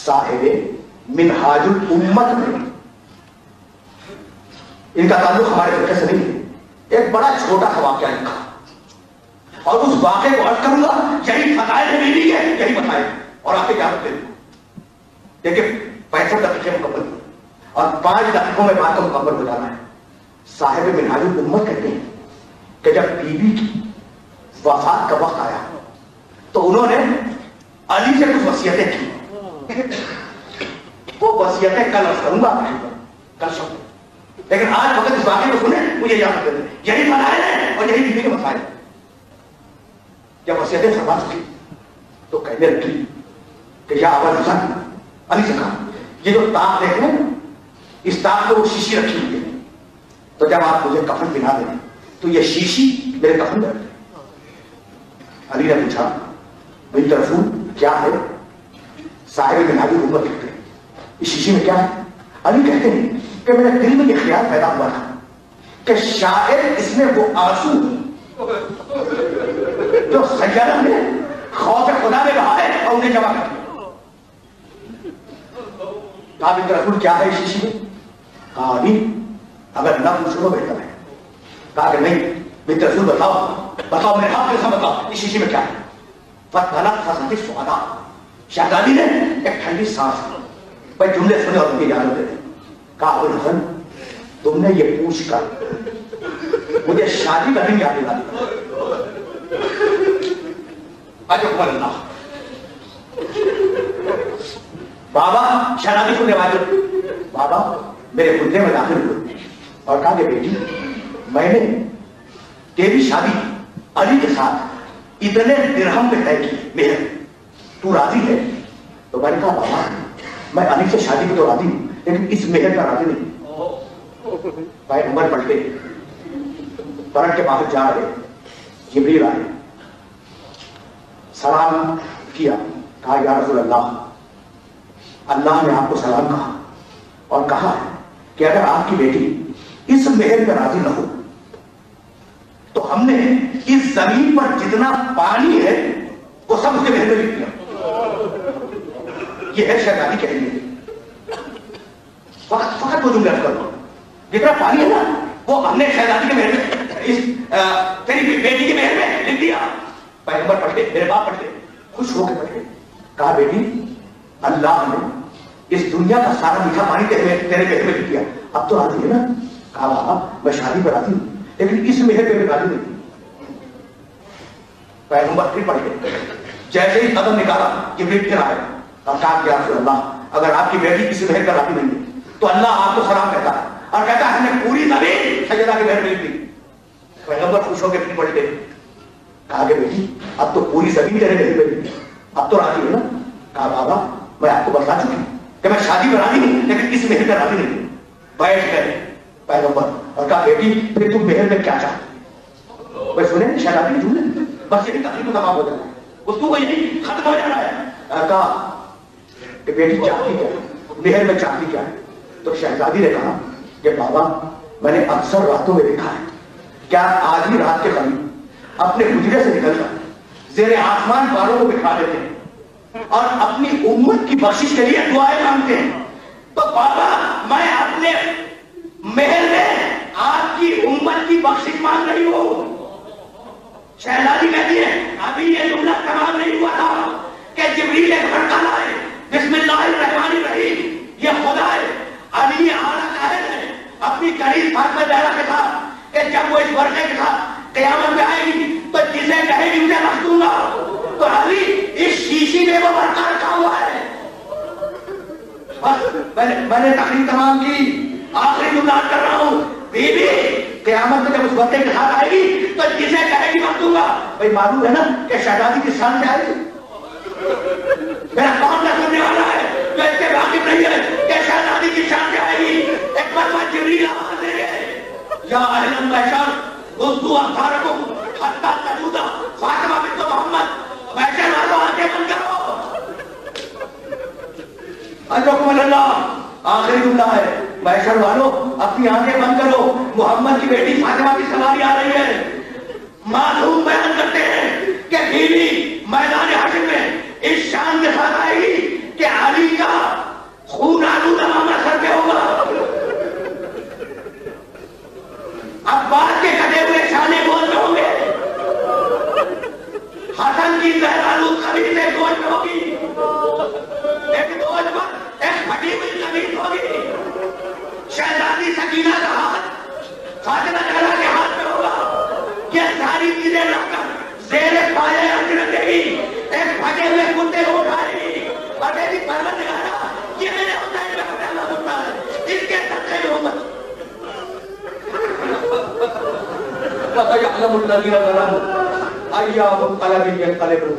صاحب منہاج الامت میں، ان کا تعلق ہمارے فرقے سے نہیں ہے، ایک بڑا چھوٹا سا واقعہ لکھا اور اس واقعے کو عرض کروں گا، یہی فضائل ہے یہی بتائے اور آپ کے کیا بتائیں۔ دیکھیں 65 دقیقے مکمل اور 5 دقیقوں میں بات کو مکمل ہو جانا ہے۔ صاحب منہاج الامت کہتے ہیں کہ جب بیوی کی وفات کا وقت آیا تو انہوں نے علی سے کچھ وصیتیں کی، وہ وصیتیں کل عرض کروں گا کل شب، لیکن آج وقت اس واقعے کو سنیں مجھے یاد کر دیں، یہی مسائل ہیں اور یہی بیوی کے مسائل۔ جب وصیتیں فرما چکی تو کہنے لگی کہ یا ابا الحسن، علی سے کہا یہ جو تاق دیکھ لیں اس تاق میں وہ شیشی رکھی ہوئی ہے، تو جب آپ مجھے کفن پہنا دیں تو یہ شیشی میرے کفن میں رکھ دیں۔ علی نے پوچھا بنت رسول کیا ہے؟ صاحب منہاج الامت لکھتے ہیں اس شیشی میں کیا ہے؟ علی کہتے ہیں کہ میرے دل میں یہ خیال پیدا ہوا تھا کہ شاید اس میں وہ آنسو جو سیدہ نے خوف خدا میں بہائے اور انہیں جمع کر دیا۔ کہا بنت رسول کیا ہے اس شیشی میں؟ کہا علی اگر نہ پوچھو تو بہتر ہے۔ کہا کہ نہیں بنت رسول بتاؤ میرے حق کے ساتھ بتاؤ اس شیشی میں کیا ہے؟ فتنفست الشہداء، شہزادی نے ایک ٹھنڈی سانس بھائی جملے سنے اور ان کی اجازت دے دیں۔ کہا ابو الحسن تم نے یہ پوچھ کر مجھے شادی کرنے کی یاد دلا دی۔ اجب اللہ بابا شہزادی کو روایت، بابا میرے خدے میں داخل ہوئے اور کہا کہ بیٹی میں نے تیری شادی علی کے ساتھ اتنے درہم پہ طے کی، مہر تو راضی ہے؟ تو میں نے کہا بابا میں علی سے شادی کو تو راضی ہوں لیکن اس مہر کا راضی نہیں۔ بھائی عمر پلٹے پلٹ کے باہر جا رہے، جبریل آئے، سلام کیا، کہا یا رسول اللہ اللہ نے آپ کو سلام کہا اور کہا ہے کہ اگر آپ کی بیٹی اس مہر پہ راضی نہ ہو تو ہم نے اس زمین پر جتنا پانی ہے وہ سب اس کے مہر میں لکھ دیا۔ یہ ہے شہزادی کے لیے فقط وہ جملہ کر دو، جتنا پانی ہے نا وہ ہم نے شہزادی کے مہر میں تیری بیٹی کے مہر میں لکھ دیا۔ پیغمبر پڑھتے، میرے باپ پڑھتے، خوش ہو کے پڑھتے، کہا بیٹی اللہ نے اس دنیا کا سارا میٹھا پانی تیرے مہر میں لکھ دیا، اب تو راضی ہے نا؟ کہا بابا میں شادی پر راضی ہوں لیکن اس مہر پہ راضی نہیں۔ پیغمبر پھر پڑھ گئے، جیسے ہی قدم نکالا جبریل پھر آئے اور کہا کہ یا رسول اللہ اگر آپ کی بیٹی اس مہر پر راضی نہیں ہے تو اللہ آپ کو سلام کہتا ہے اور کہتا ہے ہم نے پوری زمین سیدہ کے مہر میں لکھ دی۔ پیغمبر خوش ہو کے پھر پڑھ گئے، کہا کہ بیٹی اب تو پوری زمین تیرے مہر میں لکھ دی، اب تو راضی ہے نا؟ کہا بابا میں آپ کو بتا چکی ہوں کہ میں شادی میں راضی ہوں لیکن اس مہر پر راضی نہیں۔ بیٹھ گئے پیغمبر اور کہا بیٹی پھر تم مہر میں کیا چاہتے؟ بھائی سنیں شہزادی کے جملے، بس یہی تقریب کو تمام ہو جانا ہے، اس کو یہی ختم ہو جانا ہے۔ کہا کہ بیٹی چاہتی کیا ہے؟ مہر میں چاہتی کیا ہے؟ تو شہزادی نے کہا کہ بابا میں نے اکثر راتوں میں دیکھا ہے کیا آج بھی رات کے قریب اپنے حجرے سے نکل کر زیر آسمان بالوں کو بٹھا دیتے ہیں اور اپنی امت کی بخشش کے لیے دعائیں مانگتے ہیں، تو بابا میں اپنے مہر میں آپ کی امت کی بخشش مانگ رہی ہوں۔ شہزادی کہتی ہے ابھی یہ جملہ تمام نہیں ہوا تھا کہ جبریل ایک بھڑکا لائے، بسم اللہ الرحمن الرحیم، یہ خدا ہے علی اعلیٰ قاہر ہے اپنی قریب فاطمہ زہرا کے ساتھ کہ جب وہ اس ورقے کے ساتھ قیامت میں آئے گی تو جسے کہے گی مجھے رکھ دوں گا، تو علی اس شیشی میں وہ ورقہ رکھا ہوا ہے۔ بس میں نے تقریر تمام کی، آخری جملہ کر رہا ہوں، بی بی قیامت میں جب اس ورقے کے ساتھ آئے گی تو جسے کہے گی رکھ دوں گا۔ بھائی معلوم ہے نا کہ شہزادی کی شان سے آئے گی، میرا کون نہ سننے والا ہے جو اس کے واقف نہیں ہے کہ شہزادی کی شان سے آئے گی۔ ایک مرتبہ جبریل آواز دے گئے یا اہل المحشر اغضوا ابصارکم حتی تجود فاطمہ بنت محمد، محشر والوں آنکھیں بند کرو، اجرکم اللہ، آخری جملہ ہے، محشر والوں اپنی آنکھیں بند کرو، محمد کی بیٹی فاطمہ کی سواری آ رہی ہے۔ معصوم بیان کرتے ہیں کہ بیوی میدان حشر میں اس شان کے ساتھ آئے گی کہ علی کا مدینہ کا ہاتھ فاطمہ زہرا کے ہاتھ میں ہوگا. یہ ساری چیزیں لا کر زیر پائے عرض رکھے گی, ایک پھٹے ہوئے کتے کو اٹھائے گی اور کہے گی پروردگارا یہ میرے حسین کا پہلا ہوتا ہے, اس کے صدقے میں امت يعلم الذين ظلموا أيام القلب ينقلبون.